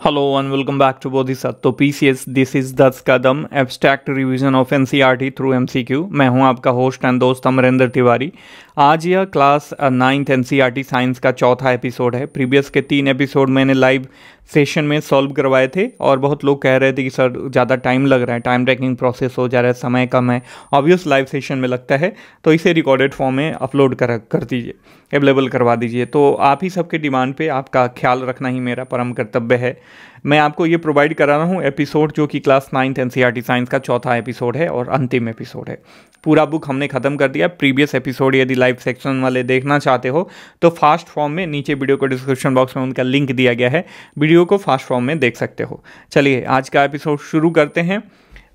Hello and welcome back to Bodhisattva PCS. This is 10 Kadam abstract revision of NCERT through MCQ. मैं हूं आपका host and दोस्त अमरेंद्र तिवारी। आज यह क्लास 9th एनसीईआरटी साइंस का चौथा एपिसोड है। प्रीवियस के 3 एपिसोड मैंने लाइव सेशन में सॉल्व करवाए थे और बहुत लोग कह रहे थे कि सर ज़्यादा टाइम लग रहा है, टाइम ट्रैकिंग प्रोसेस हो जा रहा है, समय कम है। ऑब्वियस लाइव सेशन में लगता है, तो इसे रिकॉर्डेड फॉर्म में अपलोड कर दीजिए, अवेलेबल करवा दीजिए। तो आप ही सबके डिमांड पे आपका ख्याल रखना ही मेरा परम कर्तव्य है। मैं आपको ये प्रोवाइड करा रहा हूँ एपिसोड जो कि क्लास 9th एनसीईआरटी साइंस का चौथा एपिसोड है और अंतिम एपिसोड है। पूरा बुक हमने ख़त्म कर दिया। प्रीवियस एपिसोड यदि लाइव सेक्शन वाले देखना चाहते हो तो फास्ट फॉर्म में नीचे वीडियो को डिस्क्रिप्शन बॉक्स में उनका लिंक दिया गया है, वीडियो को फास्ट फॉर्म में देख सकते हो। चलिए आज का एपिसोड शुरू करते हैं।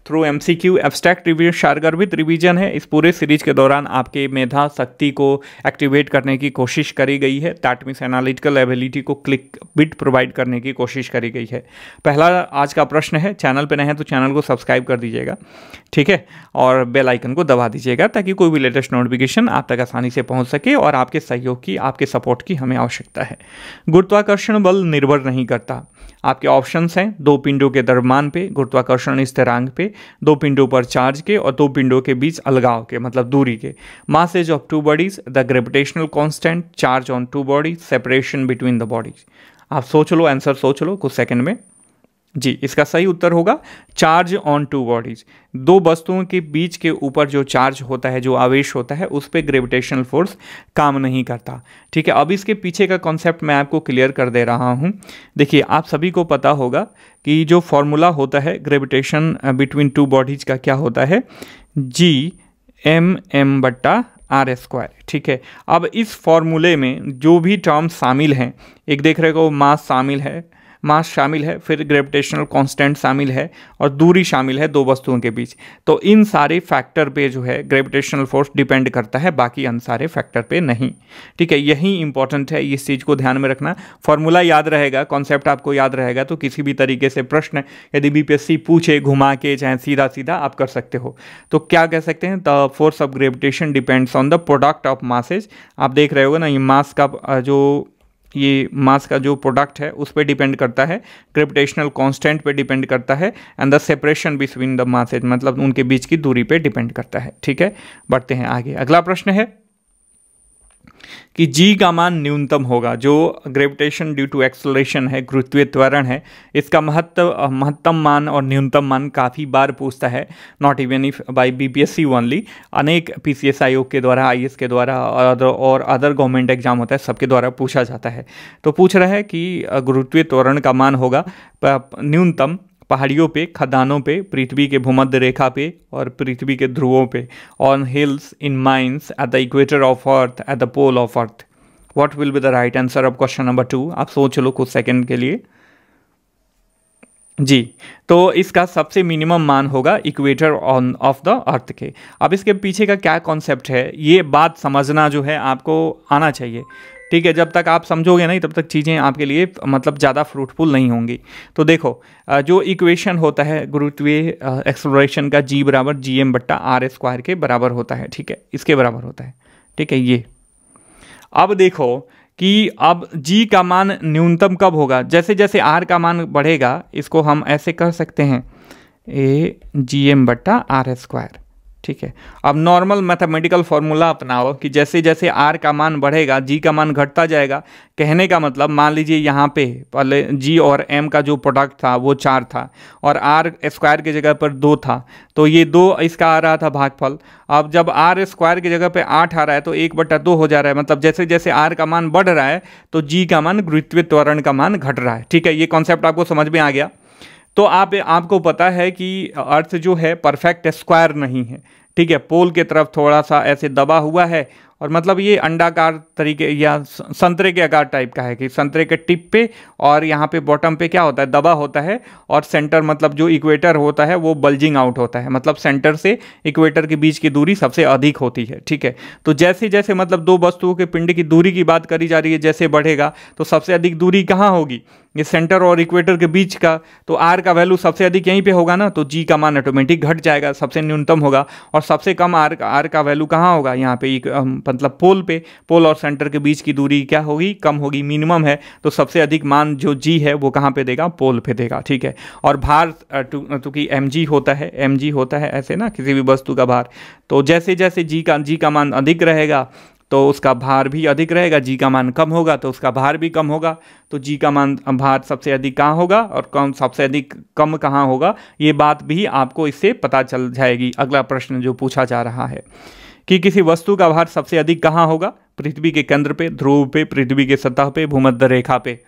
थ्रू एमसीक्यू एब्स्ट्रैक्ट रिवीजन सारगर्भित रिवीजन है। इस पूरे सीरीज के दौरान आपके मेधा शक्ति को एक्टिवेट करने की कोशिश करी गई है। दैट मीन्स एनालिटिकल एबिलिटी को क्लिक बिट प्रोवाइड करने की कोशिश करी गई है। पहला आज का प्रश्न है, चैनल पे नए हैं तो चैनल को सब्सक्राइब कर दीजिएगा, ठीक है, और बेल आइकन को दबा दीजिएगा ताकि कोई भी लेटेस्ट नोटिफिकेशन आप तक आसानी से पहुंच सके। और आपके सहयोग की, आपके सपोर्ट की हमें आवश्यकता है। गुरुत्वाकर्षण बल निर्भर नहीं करता। आपके ऑप्शंस हैं 2 पिंडों के द्रव्यमान पे, गुरुत्वाकर्षण स्थिरांक पे, 2 पिंडों पर चार्ज के और 2 पिंडों के बीच अलगाव के, मतलब दूरी के। Masses of 2 bodies, the gravitational constant, charge on 2 bodies, separation between the bodies. आप सोच लो, आंसर सोच लो कुछ सेकंड में। जी, इसका सही उत्तर होगा चार्ज ऑन 2 बॉडीज। 2 वस्तुओं के बीच के ऊपर जो चार्ज होता है, जो आवेश होता है, उस पर ग्रेविटेशनल फोर्स काम नहीं करता, ठीक है। अब इसके पीछे का कॉन्सेप्ट मैं आपको क्लियर कर दे रहा हूँ। देखिए, आप सभी को पता होगा कि जो फॉर्मूला होता है ग्रेविटेशन बिटवीन 2 बॉडीज का क्या होता है, Gm/r², ठीक है। अब इस फॉर्मूले में जो भी टर्म शामिल हैं, एक देख रहे हो मास शामिल है, फिर ग्रेविटेशनल कांस्टेंट शामिल है और दूरी शामिल है 2 वस्तुओं के बीच। तो इन सारे फैक्टर पे जो है ग्रेविटेशनल फोर्स डिपेंड करता है, बाकी अन सारे फैक्टर पे नहीं, ठीक है। यही इंपॉर्टेंट है, इस चीज़ को ध्यान में रखना। फॉर्मूला याद रहेगा, कॉन्सेप्ट आपको याद रहेगा, तो किसी भी तरीके से प्रश्न यदि बीपीएससी पूछे घुमा के चाहे सीधा सीधा आप कर सकते हो। तो क्या कह सकते हैं, the force of gravitation depends on the product of masses. आप देख रहे होगे ना, ये मास का जो प्रोडक्ट है उस पर डिपेंड करता है, ग्रेविटेशनल कांस्टेंट पे डिपेंड करता है, and the separation between the masses, मतलब उनके बीच की दूरी पे डिपेंड करता है, ठीक है। बढ़ते हैं आगे। अगला प्रश्न है कि जी का मान न्यूनतम होगा। जो ग्रेविटेशन ड्यू टू एक्सेलरेशन है, गुरुत्वीय त्वरण है, इसका महत्तम मान और न्यूनतम मान काफ़ी बार पूछता है। Not even if bye BPSC only, अनेक पीसीएस आयोग के द्वारा, आईएएस के द्वारा और अदर गवर्नमेंट एग्जाम होता है, सबके द्वारा पूछा जाता है। तो पूछ रहा है कि गुरुत्वीय त्वरण का मान होगा न्यूनतम पहाड़ियों पे, खदानों पे, पृथ्वी के भूमध्य रेखा पे और पृथ्वी के ध्रुवों पे, on hills, in mines, at the equator of earth, at the pole of earth. What will be the right answer of question number 2? आप सोच लो कुछ सेकंड के लिए। जी, तो इसका सबसे मिनिमम मान होगा equator on off the earth के। अब इसके पीछे का क्या कॉन्सेप्ट है, ये बात समझना जो है आपको आना चाहिए, ठीक है। जब तक आप समझोगे नहीं तब तक चीज़ें आपके लिए मतलब ज़्यादा फ्रूटफुल नहीं होंगी। तो देखो, जो इक्वेशन होता है गुरुत्वीय एक्सेलरेशन का, Gm/r² के बराबर होता है, ठीक है, इसके बराबर होता है, ठीक है। ये अब देखो कि अब G का मान न्यूनतम कब होगा, जैसे जैसे R का मान बढ़ेगा, इसको हम ऐसे कर सकते हैं Gm/r², ठीक है। अब नॉर्मल मैथमेटिकल फॉर्मूला अपनाओ कि जैसे जैसे R का मान बढ़ेगा G का मान घटता जाएगा। कहने का मतलब, मान लीजिए यहाँ पे पहले G और M का जो प्रोडक्ट था वो 4 था और R² की जगह पर 2 था, तो ये 2 इसका आ रहा था भागफल। अब जब R² की जगह पे 8 आ रहा है तो 1/2 हो जा रहा है, मतलब जैसे जैसे R का मान बढ़ रहा है तो G का मान, गुरुत्वीय त्वरण का मान घट रहा है, ठीक है। ये कॉन्सेप्ट आपको समझ में आ गया। तो आपको पता है कि अर्थ जो है परफेक्ट स्क्वायर नहीं है, ठीक है। पोल के तरफ थोड़ा सा ऐसे दबा हुआ है, और मतलब ये अंडाकार तरीके या संतरे के आकार टाइप का है कि संतरे के टिप पे और यहाँ पे बॉटम पे क्या होता है, दबा होता है, और सेंटर मतलब जो इक्वेटर होता है वो बल्जिंग आउट होता है, मतलब सेंटर से इक्वेटर के बीच की दूरी सबसे अधिक होती है, ठीक है। तो जैसे जैसे मतलब 2 वस्तुओं के पिंड की दूरी की बात करी जा रही है, जैसे बढ़ेगा तो सबसे अधिक दूरी कहाँ होगी, ये सेंटर और इक्वेटर के बीच का। तो आर का वैल्यू सबसे अधिक यहीं पे होगा ना, तो जी का मान ऑटोमेटिक घट जाएगा, सबसे न्यूनतम होगा। और सबसे कम आर का वैल्यू कहाँ होगा, यहाँ पे मतलब पोल और सेंटर के बीच की दूरी क्या होगी, कम होगी, मिनिमम है, तो सबसे अधिक मान जो जी है वो कहाँ पे देगा, पोल पे देगा। ठीक है, और भार चूंकि mg होता है ऐसे ना किसी भी वस्तु का भार, तो जैसे जैसे जी का मान अधिक रहेगा तो उसका भार भी अधिक रहेगा, जी का मान कम होगा तो उसका भार भी कम होगा। तो जी का मान भार सबसे अधिक कहाँ होगा और कम सबसे अधिक कम कहाँ होगा, ये बात भी आपको इससे पता चल जाएगी। अगला प्रश्न जो पूछा जा रहा है कि किसी वस्तु का भार सबसे अधिक कहाँ होगा, पृथ्वी के केंद्र पे, ध्रुव पे, पृथ्वी के सतह पे, भूमध्य रेखा पे।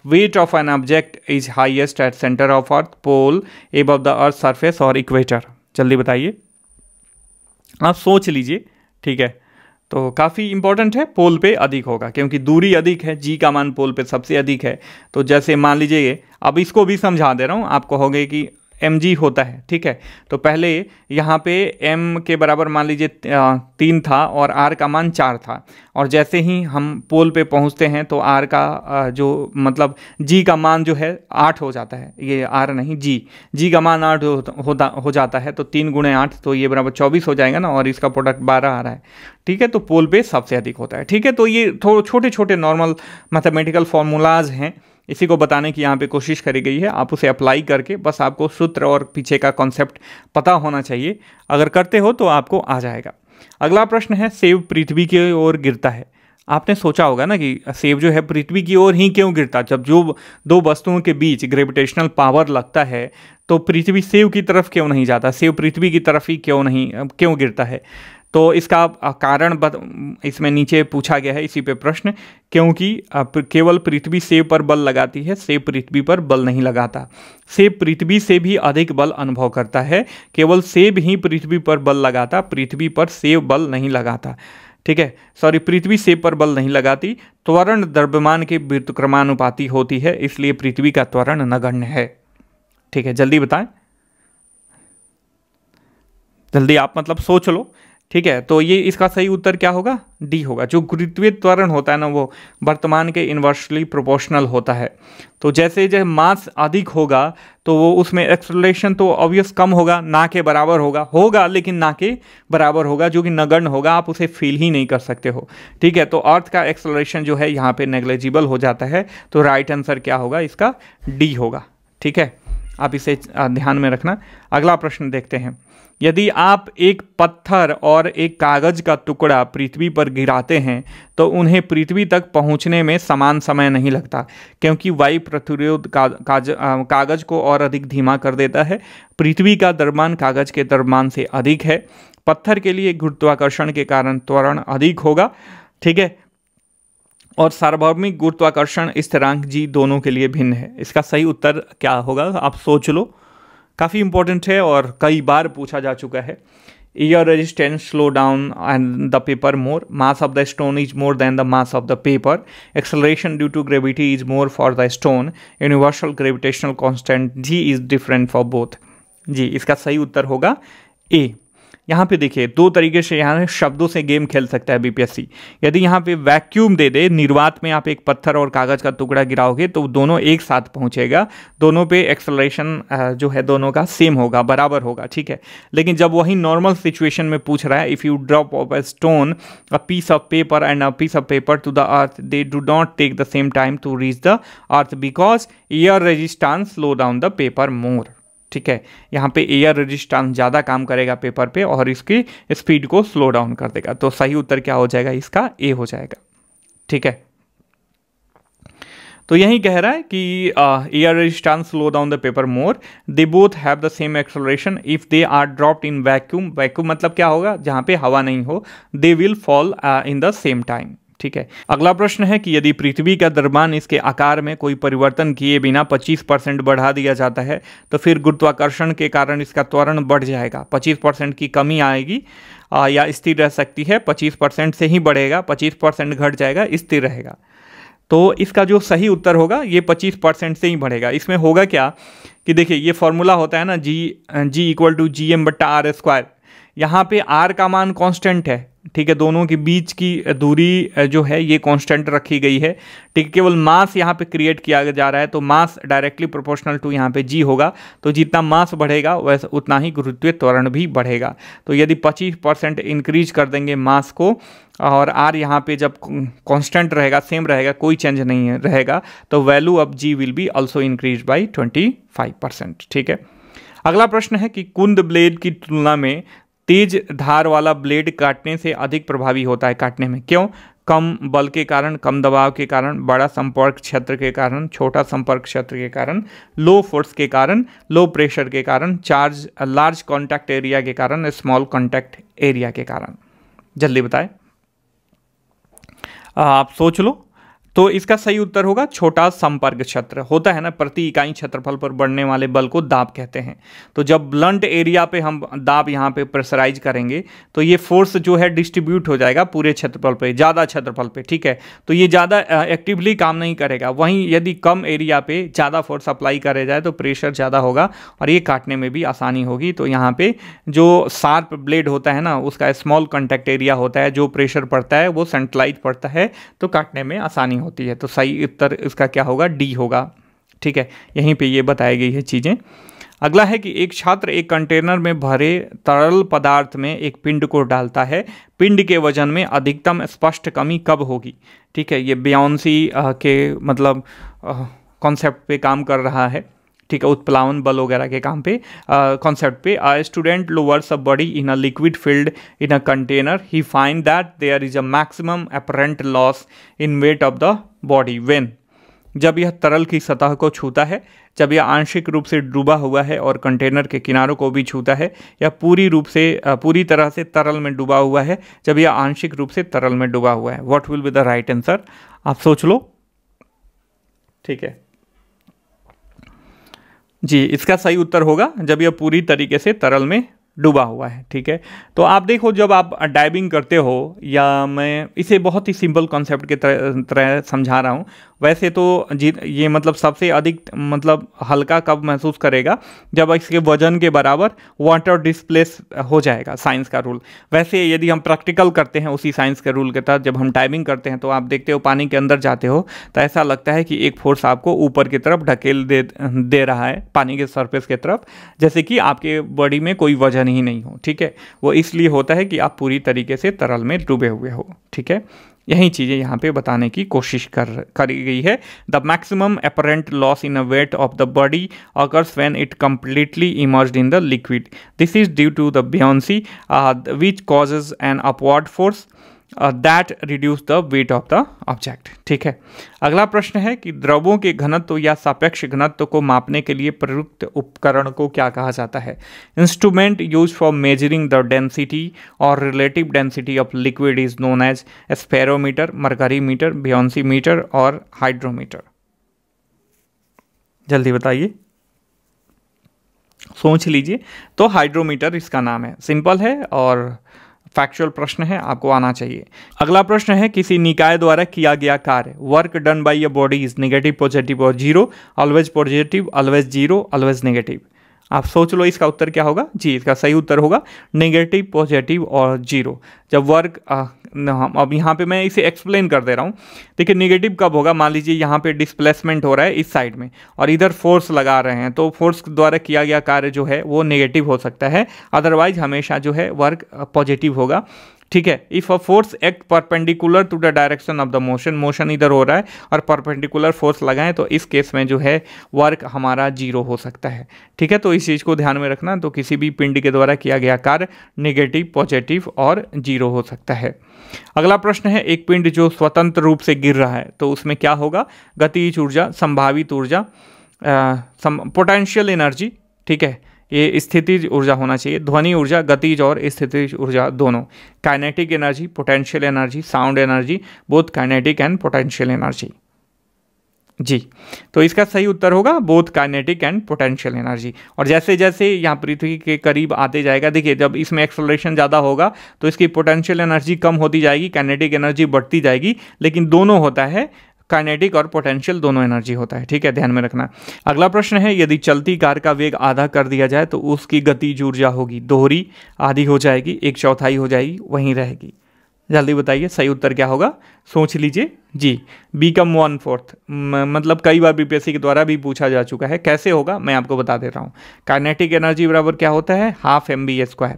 Weight of an object is highest at centre of earth, pole, above the earth surface और इक्वेटर। जल्दी बताइए, आप सोच लीजिए। ठीक है, तो काफ़ी इंपॉर्टेंट है, पोल पे अधिक होगा क्योंकि दूरी अधिक है, जी का मान पोल पे सबसे अधिक है। तो जैसे मान लीजिए, अब इसको भी समझा दे रहा हूँ, आप कहोगे कि mg होता है। ठीक है, तो पहले यहाँ पे m के बराबर मान लीजिए 3 था और r का मान 4 था, और जैसे ही हम पोल पे पहुँचते हैं तो r का जो मतलब g का मान जो है 8 हो जाता है, ये r नहीं g का मान 8 हो जाता है। तो 3 × 8 तो ये बराबर 24 हो जाएगा ना, और इसका प्रोडक्ट 12 आ रहा है। ठीक है, तो पोल पे सबसे अधिक होता है। ठीक है, तो ये छोटे छोटे नॉर्मल मैथमेटिकल फॉर्मूलाज हैं, इसी को बताने की यहाँ पे कोशिश करी गई है। आप उसे अप्लाई करके बस आपको सूत्र और पीछे का कॉन्सेप्ट पता होना चाहिए, अगर करते हो तो आपको आ जाएगा। अगला प्रश्न है, सेब पृथ्वी की ओर गिरता है। आपने सोचा होगा ना कि सेब जो है पृथ्वी की ओर ही क्यों गिरता, जब जो दो वस्तुओं के बीच ग्रेविटेशनल पावर लगता है तो पृथ्वी सेब की तरफ क्यों नहीं जाता, सेब पृथ्वी की तरफ ही क्यों गिरता है। तो इसका कारण इसमें नीचे पूछा गया है इसी पे प्रश्न, क्योंकि केवल पृथ्वी सेब पर बल लगाती है, सेब पृथ्वी पर बल नहीं लगाता। सेब पृथ्वी से भी अधिक बल अनुभव करता है, केवल सेब ही पृथ्वी पर बल लगाता, पृथ्वी पर सेब बल नहीं लगाता। ठीक है, सॉरी, पृथ्वी सेब पर बल नहीं लगाती। त्वरण द्रव्यमान के व्युत्क्रमानुपाती होती है, इसलिए पृथ्वी का त्वरण नगण्य है। ठीक है, जल्दी बताएं, जल्दी आप मतलब सोच लो। ठीक है, तो ये इसका सही उत्तर क्या होगा, डी होगा। जो गुरुत्वीय त्वरण होता है ना, वो वर्तमान के इन्वर्सली प्रोपोर्शनल होता है। तो जैसे जैसे मास अधिक होगा तो वो उसमें एक्सेलरेशन तो ऑब्वियस कम होगा, ना के बराबर होगा लेकिन ना के बराबर होगा, जो कि नगण्य होगा, आप उसे फील ही नहीं कर सकते हो। ठीक है, तो अर्थ का एक्सेलरेशन जो है यहाँ पे नेग्लिजिबल हो जाता है। तो राइट आंसर क्या होगा, इसका डी होगा। ठीक है, आप इसे ध्यान में रखना। अगला प्रश्न देखते हैं, यदि आप एक पत्थर और एक कागज का टुकड़ा पृथ्वी पर गिराते हैं तो उन्हें पृथ्वी तक पहुंचने में समान समय नहीं लगता, क्योंकि वायु प्रतिरोध कागज को और अधिक धीमा कर देता है। पृथ्वी का द्रव्यमान कागज के द्रव्यमान से अधिक है। पत्थर के लिए गुरुत्वाकर्षण के कारण त्वरण अधिक होगा। ठीक है, और सार्वभौमिक गुरुत्वाकर्षण स्थिरांक जी दोनों के लिए भिन्न है। इसका सही उत्तर क्या होगा, आप सोच लो, काफ़ी इंपॉर्टेंट है और कई बार पूछा जा चुका है। Air resistance slow down and the paper more, mass of the stone is more than the mass of the paper, acceleration due to gravity is more for the stone, universal gravitational constant G is different for both. जी, इसका सही उत्तर होगा ए। यहाँ पे देखिए, दो तरीके से यहाँ शब्दों से गेम खेल सकता है बीपीएससी। यदि यहाँ पे वैक्यूम दे दे, निर्वात में आप एक पत्थर और कागज का टुकड़ा गिराओगे तो दोनों एक साथ पहुँचेगा, दोनों पे एक्सेलरेशन जो है दोनों का सेम होगा, बराबर होगा। ठीक है, लेकिन जब वही नॉर्मल सिचुएशन में पूछ रहा है, if you drop of a stone, a piece of paper and a piece of paper to the earth, they do not take the same time to reach the earth because air resistance slow down the paper more. ठीक है, यहाँ पे air resistance ज़्यादा काम करेगा paper पे और इसकी स्पीड को स्लो डाउन कर देगा। तो सही उत्तर क्या हो जाएगा, इसका ए हो जाएगा। ठीक है, तो यही कह रहा है कि air resistance slow down the paper more, they both have the same acceleration if they are dropped in vacuum. Vacuum मतलब क्या होगा, जहाँ पे हवा नहीं हो, they will fall in the same time. ठीक है, अगला प्रश्न है कि यदि पृथ्वी का द्रव्यमान इसके आकार में कोई परिवर्तन किए बिना 25% बढ़ा दिया जाता है तो फिर गुरुत्वाकर्षण के कारण इसका त्वरण बढ़ जाएगा। 25% की कमी आएगी या स्थिर रह सकती है, 25% से ही बढ़ेगा, 25% घट जाएगा, स्थिर रहेगा। तो इसका जो सही उत्तर होगा ये 25% से ही बढ़ेगा। इसमें होगा क्या कि देखिए, ये फॉर्मूला होता है ना, जी = GM/r²। यहाँ पे r का मान कांस्टेंट है, ठीक है, दोनों के बीच की दूरी जो है ये कांस्टेंट रखी गई है, ठीक है। केवल मास यहाँ पे क्रिएट किया जा रहा है, तो मास डायरेक्टली प्रोपोर्शनल टू यहाँ पे जी होगा, तो जितना मास बढ़ेगा वैसे उतना ही गुरुत्वीय त्वरण भी बढ़ेगा। तो यदि 25% इंक्रीज कर देंगे मास को और आर यहाँ पे जब कांस्टेंट रहेगा, सेम रहेगा, कोई चेंज नहीं रहेगा, तो value of G will be also increase by 25%, ठीक है। अगला प्रश्न है कि कुंद ब्लेड की तुलना में तेज धार वाला ब्लेड काटने से अधिक प्रभावी होता है काटने में, क्यों? कम बल के कारण, कम दबाव के कारण, बड़ा संपर्क क्षेत्र के कारण, छोटा संपर्क क्षेत्र के कारण, लो फोर्स के कारण, लो प्रेशर के कारण, लार्ज कॉन्टैक्ट एरिया के कारण, स्मॉल कॉन्टैक्ट एरिया के कारण। जल्दी बताएं, आप सोच लो। तो इसका सही उत्तर होगा छोटा संपर्क क्षेत्र। होता है ना, प्रति इकाई क्षेत्रफल पर बढ़ने वाले बल को दाब कहते हैं। तो जब ब्लंट एरिया पे हम दाब यहाँ पे प्रेशराइज करेंगे तो ये फोर्स जो है डिस्ट्रीब्यूट हो जाएगा पूरे क्षेत्रफल पे, ज़्यादा क्षेत्रफल पे, ठीक है। तो ये ज़्यादा एक्टिवली काम नहीं करेगा। वहीं यदि कम एरिया पे ज़्यादा फोर्स अप्लाई करे जाए तो प्रेशर ज़्यादा होगा और ये काटने में भी आसानी होगी। तो यहाँ पे जो शार्प ब्लेड होता है ना, उसका स्मॉल कॉन्टैक्ट एरिया होता है, जो प्रेशर पड़ता है वो सेंट्रलाइज पड़ता है, तो काटने में आसानी होती है। तो सही उत्तर इसका क्या होगा? डी होगा, ठीक है। यहीं पे ये बताई गई है चीज़ें। अगला है कि एक छात्र एक कंटेनर में भरे तरल पदार्थ में एक पिंड को डालता है, पिंड के वजन में अधिकतम स्पष्ट कमी कब होगी? ठीक है, ये बियोंसी के मतलब कॉन्सेप्ट पे काम कर रहा है, ठीक है, उत्प्लावन बल वगैरह के काम पे कॉन्सेप्ट पे। A student lowers a body in a liquid filled in a container, he find that there is a maximum apparent loss in weight of the body when, जब यह तरल की सतह को छूता है, जब यह आंशिक रूप से डूबा हुआ है और कंटेनर के किनारों को भी छूता है, या पूरी तरह से तरल में डूबा हुआ है, जब यह आंशिक रूप से तरल में डूबा हुआ है। What will be the right answer? आप सोच लो, ठीक है जी। इसका सही उत्तर होगा जब यह पूरी तरीके से तरल में डूबा हुआ है, ठीक है। तो आप देखो, जब आप डाइविंग करते हो, या मैं इसे बहुत ही सिंपल कॉन्सेप्ट के तरह समझा रहा हूँ, वैसे तो ये मतलब सबसे अधिक मतलब हल्का कब महसूस करेगा? जब इसके वजन के बराबर वाटर डिस्प्लेस हो जाएगा, साइंस का रूल। वैसे यदि हम प्रैक्टिकल करते हैं उसी साइंस के रूल के तहत, जब हम डाइविंग करते हैं तो आप देखते हो पानी के अंदर जाते हो तो ऐसा लगता है कि एक फोर्स आपको ऊपर की तरफ ढकेल दे रहा है पानी के सरफेस की तरफ, जैसे कि आपके बॉडी में कोई वजन ही नहीं हो, ठीक है। वो इसलिए होता है कि आप पूरी तरीके से तरल में डूबे हुए हो, ठीक है। यही चीज़ें यहाँ पे बताने की कोशिश करी गई है। The maximum apparent loss in a wait of the body occurs when it completely immersed in the liquid. This is due to the buoyancy which causes an upward force that reduce the weight of the object, ठीक है। अगला प्रश्न है कि द्रवों के घनत्व या सापेक्ष घनत्व को मापने के लिए प्रयुक्त उपकरण को क्या कहा जाता है? Instrument use for measuring the density और relative density of liquid is known as spherometer, mercurymeter, buoyancymeter और हाइड्रोमीटर। जल्दी बताइए, सोच लीजिए। तो हाइड्रोमीटर इसका नाम है, सिंपल है और फैक्चुअल प्रश्न है, आपको आना चाहिए। अगला प्रश्न है किसी निकाय द्वारा किया गया कार्य, work done by a body is negative, positive और zero, always positive, always zero, always negative. आप सोच लो इसका उत्तर क्या होगा? जी, इसका सही उत्तर होगा नेगेटिव, पॉजिटिव और जीरो। जब वर्क अब यहाँ पे मैं इसे एक्सप्लेन कर दे रहा हूँ। देखिए, नेगेटिव कब होगा? मान लीजिए यहाँ पे डिस्प्लेसमेंट हो रहा है इस साइड में और इधर फोर्स लगा रहे हैं, तो फोर्स द्वारा किया गया कार्य जो है वो नेगेटिव हो सकता है, अदरवाइज हमेशा जो है वर्क पॉजिटिव होगा, ठीक है। If a force act perpendicular to the direction of the motion इधर हो रहा है और परपेंडिकुलर फोर्स लगाएं तो इस केस में जो है वर्क हमारा जीरो हो सकता है, ठीक है। तो इस चीज़ को ध्यान में रखना। तो किसी भी पिंड के द्वारा किया गया कार्य नेगेटिव, पॉजिटिव और जीरो हो सकता है। अगला प्रश्न है एक पिंड जो स्वतंत्र रूप से गिर रहा है तो उसमें क्या होगा? गतिज ऊर्जा, संभावित ऊर्जा, पोटेंशियल एनर्जी, ठीक है, ये स्थितिज ऊर्जा होना चाहिए। ध्वनि ऊर्जा, गतिज और स्थितिज ऊर्जा दोनों। Kinetic energy, potential energy, sound energy, both kinetic and potential energy. जी, तो इसका सही उत्तर होगा both kinetic and potential energy. और जैसे जैसे यहाँ पृथ्वी के करीब आते जाएगा, देखिए जब इसमें एक्सेलरेशन ज़्यादा होगा तो इसकी पोटेंशियल एनर्जी कम होती जाएगी, काइनेटिक एनर्जी बढ़ती जाएगी, लेकिन दोनों होता है, काइनेटिक और पोटेंशियल दोनों एनर्जी होता है, ठीक है, ध्यान में रखना। अगला प्रश्न है यदि चलती कार का वेग आधा कर दिया जाए तो उसकी गतिज ऊर्जा होगी दोहरी, आधी हो जाएगी, एक चौथाई हो जाएगी, वहीं रहेगी। जल्दी बताइए सही उत्तर क्या होगा, सोच लीजिए जी। बीकम 1/4 मतलब कई बार बीपीएससी के द्वारा भी पूछा जा चुका है। कैसे होगा मैं आपको बता दे रहा हूँ। काइनेटिक एनर्जी बराबर क्या होता है, हाफ mv²।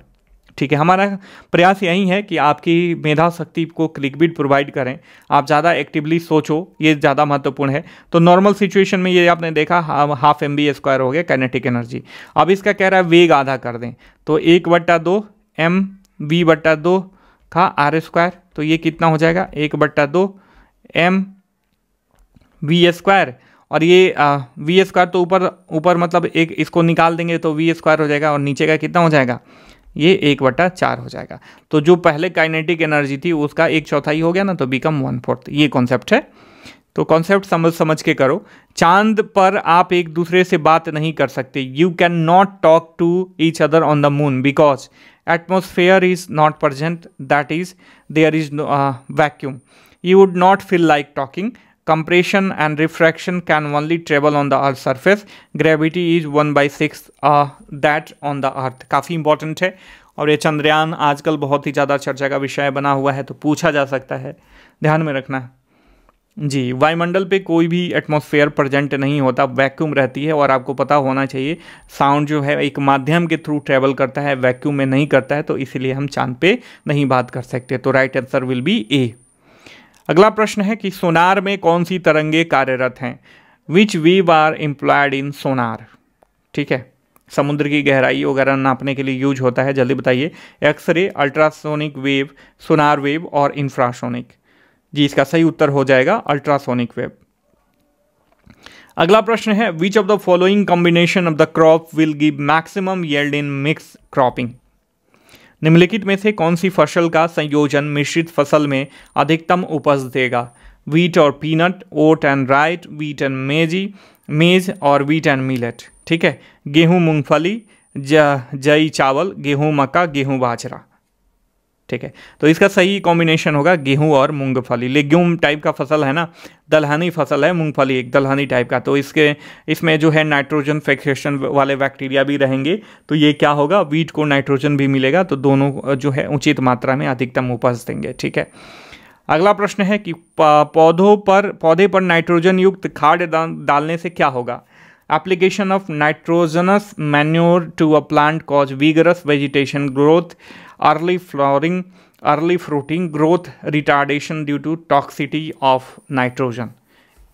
ठीक है, हमारा प्रयास यही है कि आपकी मेधा शक्ति को क्लिकबिट प्रोवाइड करें, आप ज़्यादा एक्टिवली सोचो, ये ज़्यादा महत्वपूर्ण है। तो नॉर्मल सिचुएशन में ये आपने देखा हाफ mv² हो गया काइनेटिक एनर्जी। अब इसका कह रहा है वेग आधा कर दें, तो 1/2 mv/2 का r², तो ये कितना हो जाएगा 1/2 mv²। और ये v² तो ऊपर मतलब एक इसको निकाल देंगे तो v² हो जाएगा, और नीचे का कितना हो जाएगा, ये 1/4 हो जाएगा। तो जो पहले काइनेटिक एनर्जी थी उसका 1/4 हो गया ना, तो बीकम 1/4। ये कॉन्सेप्ट है, तो कॉन्सेप्ट समझ के करो। चांद पर आप एक दूसरे से बात नहीं कर सकते, you can not talk to each other on the moon because atmosphere is not present, that is there is vacuum, you would not feel like talking, compression and refraction can only travel on the earth's surface, gravity is 1/6 that on the earth। काफ़ी important है, और ये चंद्रयान आजकल बहुत ही ज़्यादा चर्चा का विषय बना हुआ है, तो पूछा जा सकता है, ध्यान में रखना जी। वायुमंडल पे कोई भी एटमॉस्फेयर प्रेजेंट नहीं होता, वैक्यूम रहती है, और आपको पता होना चाहिए साउंड जो है एक माध्यम के थ्रू ट्रेवल करता है, वैक्यूम में नहीं करता है, तो इसीलिए हम चांद पे नहीं बात कर सकते। तो राइट आंसर विल बी ए। अगला प्रश्न है कि सोनार में कौन सी तरंगे कार्यरत हैं, विच वेव आर एम्प्लॉयड इन सोनार। ठीक है, समुद्र की गहराई वगैरह नापने के लिए यूज होता है, जल्दी बताइए। एक्सरे, अल्ट्रासोनिक वेव, सोनार वेव और इंफ्रासोनिक। जी, इसका सही उत्तर हो जाएगा अल्ट्रासोनिक वेव। अगला प्रश्न है which of the following combination of the crop will give maximum yield in mix cropping. निम्नलिखित में से कौन सी फसल का संयोजन मिश्रित फसल में अधिकतम उपज देगा, वीट और peanut, oat and right, wheat and maize और वीट एंड मिलेट। ठीक है, गेहूं मूंगफली, जई चावल, गेहूं मक्का, गेहूं बाजरा। ठीक है, तो इसका सही कॉम्बिनेशन होगा गेहूं और मूंगफली। लेग्यूम टाइप का फसल है ना, दलहनी फसल है मूंगफली, एक दलहनी टाइप का, तो इसमें जो है नाइट्रोजन फिक्सेशन वाले बैक्टीरिया भी रहेंगे, तो ये क्या होगा, वीट को नाइट्रोजन भी मिलेगा, तो दोनों जो है उचित मात्रा में अधिकतम उपज देंगे। ठीक है, अगला प्रश्न है कि पौधे पर नाइट्रोजन युक्त खाद डालने से क्या होगा। Application of nitrogenous manure to a plant cause vigorous vegetation growth, early flowering, early fruiting, growth retardation due to toxicity of nitrogen.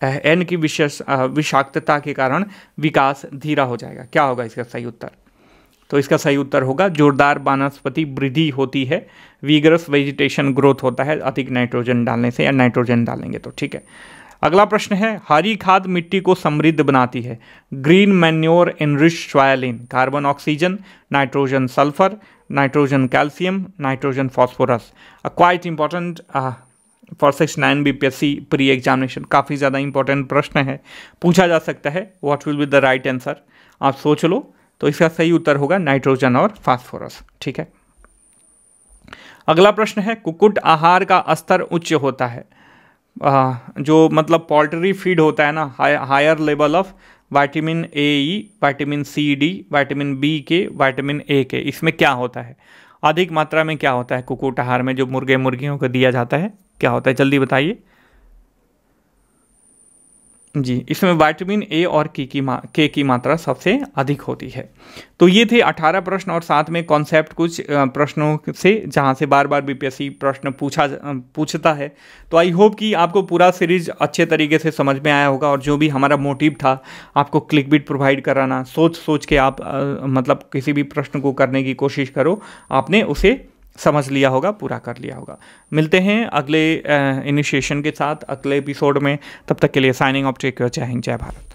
N की विषाक्तता के कारण विकास धीरा हो जाएगा। क्या होगा इसका सही उत्तर, तो इसका सही उत्तर होगा जोरदार वनस्पति वृद्धि होती है, विगरस वेजिटेशन ग्रोथ होता है अधिक नाइट्रोजन डालने से, या नाइट्रोजन डालेंगे तो। ठीक है, अगला प्रश्न है हरी खाद मिट्टी को समृद्ध बनाती है, green manure enriched soil in carbon oxygen, nitrogen sulphur, nitrogen calcium, nitrogen phosphorus. Quite important for 69 BPSC pre examination, काफ़ी ज़्यादा इंपॉर्टेंट प्रश्न है, पूछा जा सकता है। What will be the right answer, आप सोच लो, तो इसका सही उत्तर होगा नाइट्रोजन और फास्फोरस। ठीक है, अगला प्रश्न है कुक्कुट आहार का स्तर उच्च होता है, जो मतलब पोल्ट्री फीड होता है ना, higher level of vitamin A, vitamin C D, vitamin B K, vitamin A K, इसमें क्या होता है, अधिक मात्रा में क्या होता है कुक्कुट आहार में जो मुर्गे मुर्गियों को दिया जाता है, क्या होता है जल्दी बताइए। जी, इसमें विटामिन ए और के की मात्रा सबसे अधिक होती है। तो ये थे 18 प्रश्न, और साथ में कॉन्सेप्ट कुछ प्रश्नों से जहाँ से बार बार बीपीएससी प्रश्न पूछता है। तो आई होप कि आपको पूरा सीरीज अच्छे तरीके से समझ में आया होगा, और जो भी हमारा मोटिव था आपको क्लिकबिट प्रोवाइड कराना, सोच के आप मतलब किसी भी प्रश्न को करने की कोशिश करो, आपने उसे समझ लिया होगा, पूरा कर लिया होगा। मिलते हैं अगले इनिशिएशन के साथ अगले एपिसोड में, तब तक के लिए साइनिंग ऑफ, टेक केयर, जय हिंद, जय भारत।